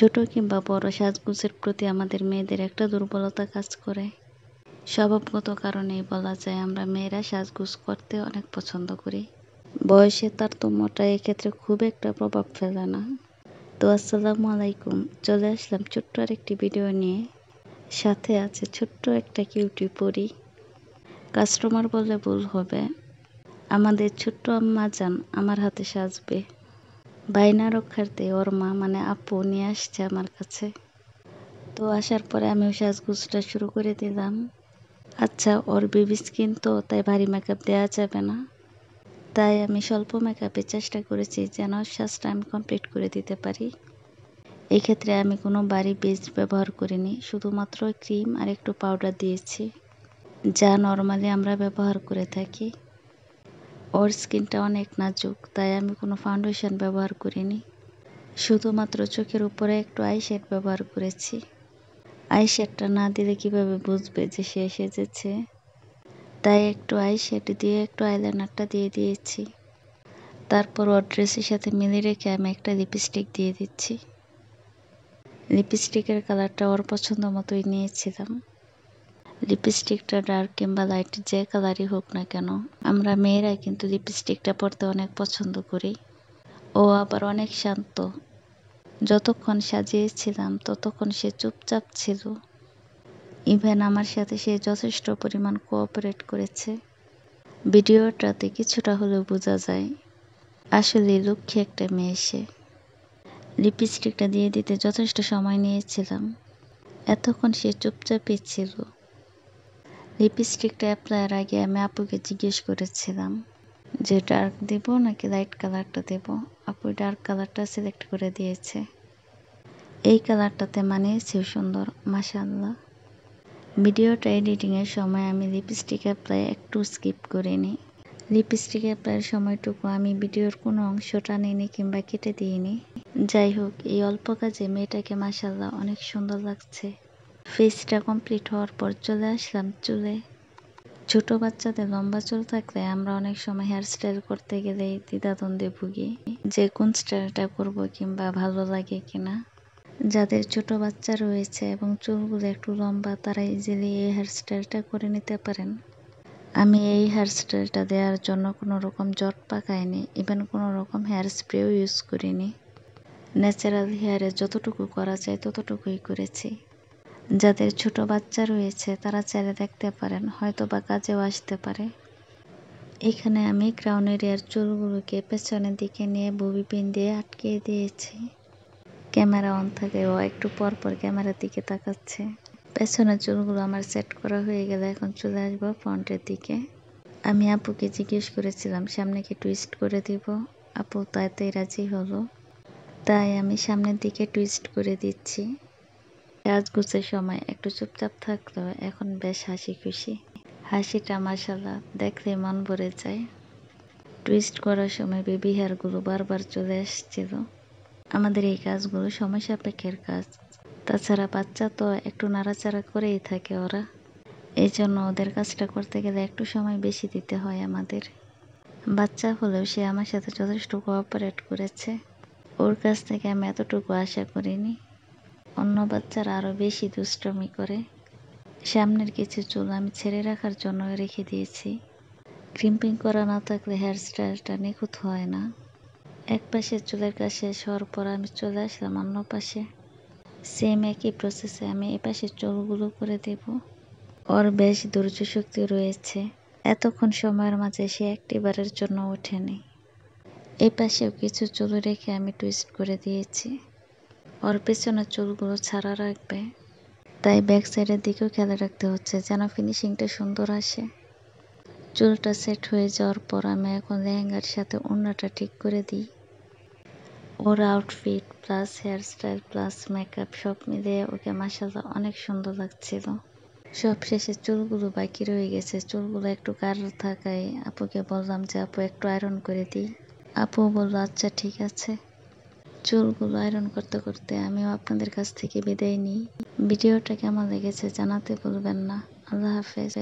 ছোট কিংবা বড় সাজগোজের প্রতি আমাদের মেয়েদের একটা দুর্বলতা কাজ করে। স্বভাবগত কারণেই বলা যায় আমরা মেয়েরা সাজগোজ করতে অনেক পছন্দ করি। বয়সের তারতম্যটা এক্ষেত্রে খুব একটা প্রভাব ফেলে না। তো আসসালামু আলাইকুম, চলে আসলাম ছোট্ট আরেকটি ভিডিও নিয়ে। সাথে আছে ছোট্ট একটা কিউটি পরি। কাস্টমার বললে ভুল হবে, আমাদের ছোট্ট আম্মা জান আমার হাতে সাজবে। বায়না রক্ষার্থে ওর মা মানে আপু নিয়ে আসছে আমার কাছে। তো আসার পরে আমিও সাজগোজটা শুরু করে দিলাম। আচ্ছা, ওর বেবি স্কিন তো, তাই ভারী মেকআপ দেওয়া যাবে না, তাই আমি স্বল্প মেকআপের চেষ্টা করেছি যেন সাজটা আমি কমপ্লিট করে দিতে পারি। এই ক্ষেত্রে আমি কোনো ভারী বেস ব্যবহার করিনি, শুধুমাত্র ক্রিম আর একটু পাউডার দিয়েছি, যা নর্মালি আমরা ব্যবহার করে থাকি। ওর স্কিনটা অনেক নাজুক, তাই আমি কোনো ফাউন্ডেশন ব্যবহার করিনি, শুধুমাত্র চোখের উপরে একটু আইশ্যাডো ব্যবহার করেছি। আইশ্যাডোটা না দিলে কিভাবে বুঝবে যে সে সেজেছে, তাই একটু আইশ্যাডো দিয়ে একটু আইলাইনারটা দিয়ে দিয়েছি। তারপর ওর ড্রেসের সাথে মিলিয়ে রেখে আমি একটা লিপস্টিক দিয়ে দিচ্ছি। লিপস্টিকের কালারটা ওর পছন্দ মতোই নিয়েছিলাম। লিপস্টিকটা ডার্ক কিংবা লাইট যে কালারই হোক না কেন, আমরা মেয়েরা কিন্তু লিপস্টিকটা পরতে অনেক পছন্দ করি। ও আবার অনেক শান্ত, যতক্ষণ সাজিয়েছিলাম ততক্ষণ সে চুপচাপ ছিল। ইভেন আমার সাথে সে যথেষ্ট পরিমাণ কোঅপারেট করেছে। ভিডিওটাতে কিছুটা হলেও বোঝা যায় আসলে লক্ষ্মী একটা মেয়ে সে। লিপস্টিকটা দিয়ে দিতে যথেষ্ট সময় নিয়েছিলাম, এতক্ষণ সে চুপচাপই ছিল। লিপস্টিকটা অ্যাপ্লাইয়ের আগে আমি আপুকে জিজ্ঞেস করেছিলাম যে ডার্ক দেব নাকি লাইট কালারটা দেব। আপু ডার্ক কালারটা সিলেক্ট করে দিয়েছে। এই কালারটাতে মানিয়েছেও সুন্দর, মাশাআল্লাহ। ভিডিওটা এডিটিংয়ের সময় আমি লিপস্টিক অ্যাপ্লাই একটু স্কিপ করিনি। লিপস্টিক অ্যাপ্লাইয়ের সময়টুকু আমি ভিডিওর কোনো অংশ টানিনি কিংবা কেটে দিইনি। যাই হোক, এই অল্প কাজে মেয়েটাকে মাশাআল্লাহ অনেক সুন্দর লাগছে। ফেসটা কমপ্লিট হওয়ার পর চলে আসলাম চুলে। ছোট বাচ্চাদের লম্বা চুল থাকলে আমরা অনেক সময় হেয়ার স্টাইল করতে গেলে দ্বিধাদ্বন্দ্বে ভুগি যে কোন স্টাইলটা করব কিংবা ভালো লাগে কিনা। যাদের ছোট বাচ্চা রয়েছে এবং চুলগুলো একটু লম্বা, তারা ইজিলি এই হেয়ার স্টাইলটা করে নিতে পারেন। আমি এই হেয়ার স্টাইলটা দেওয়ার জন্য কোনো রকম জট পাকাইনি, ইভেন কোনো রকম হেয়ার স্প্রেও ইউজ করিনি। ন্যাচারাল হেয়ারে যতটুকু করা যায় ততটুকুই করেছি। যাদের ছোট বাচ্চা রয়েছে তারা চাইলে দেখতে পারেন, হয়তো বা কাজেও আসতে পারে। এখানে আমি ক্রাউন এরিয়ার চুলগুলোকে পেছনের দিকে নিয়ে ববি পিন দিয়ে আটকে দিয়েছি। ক্যামেরা অন থাকে, ও একটু পর পর ক্যামেরার দিকে তাকাচ্ছে। পেছনের চুলগুলো আমার সেট করা হয়ে গেলে এখন চলে আসবো ফ্রন্টের দিকে। আমি আপুকে জিজ্ঞেস করেছিলাম সামনে কি টুইস্ট করে দিব, আপু তাইতেই রাজি হলো, তাই আমি সামনের দিকে টুইস্ট করে দিচ্ছি। সাজগোজের সময় একটু চুপচাপ থাকলেও এখন বেশ হাসি খুশি। হাসিটা মাশাআল্লাহ দেখলে মন ভরে যায়। টুইস্ট করার সময় বেবি হেয়ারগুলো বারবার চলে আসছিল। আমাদের এই কাজগুলো সময় সাপেক্ষের কাজ, তাছাড়া বাচ্চা তো একটু নাড়াচাড়া করেই থাকে ওরা, এই জন্য ওদের কাজটা করতে গেলে একটু সময় বেশি দিতে হয় আমাদের। বাচ্চা হলেও সে আমার সাথে যথেষ্ট কোঅপারেট করেছে, ওর কাছ থেকে আমি এতটুকু আশা করিনি। অন্য বাচ্চারা আরও বেশি দুষ্টমি করে। সামনের কিছু চুল আমি ছেড়ে রাখার জন্য রেখে দিয়েছি। ক্রিম্পিং করা না থাকলে হেয়ার স্টাইলটা নিখুঁত হয় না। এক পাশে চুলের কাজ শেষ হওয়ার পর আমি চলে আসলাম অন্য পাশে। সেম একই প্রসেসে আমি এ পাশে চুলগুলো করে দেব। ওর বেশ ধৈর্য শক্তি রয়েছে, এতক্ষণ সময়ের মাঝে সে একটিবারের জন্য ওঠেনি। এই পাশেও কিছু চুল রেখে আমি টুইস্ট করে দিয়েছি। ওর পেছনের চুলগুলো ছাড়া রাখবে, তাই ব্যাক সাইডের দিকেও খেয়াল রাখতে হচ্ছে যেন ফিনিশিংটা সুন্দর আসে। চুলটা সেট হয়ে যাওয়ার পর আমি এখন লেহেঙ্গার সাথে ওড়নাটা ঠিক করে দিই। ওর outfit plus hair style plus makeup সব মিলিয়ে ওকে মাশাআল্লাহ অনেক সুন্দর লাগছিল। সব শেষে চুলগুলো বাকি রয়ে গেছে, চুলগুলো একটু কালো থাকায় আপুকে বললাম যে আপু একটু আয়রন করে দিই। আপু বলল আচ্ছা ঠিক আছে। চুলগুলো আয়রন করতে করতে আমিও আপনাদের কাছ থেকে বিদায় নিই। ভিডিওটা কেমন লেগেছে জানাতে ভুলবেন না। আল্লাহ হাফেজ।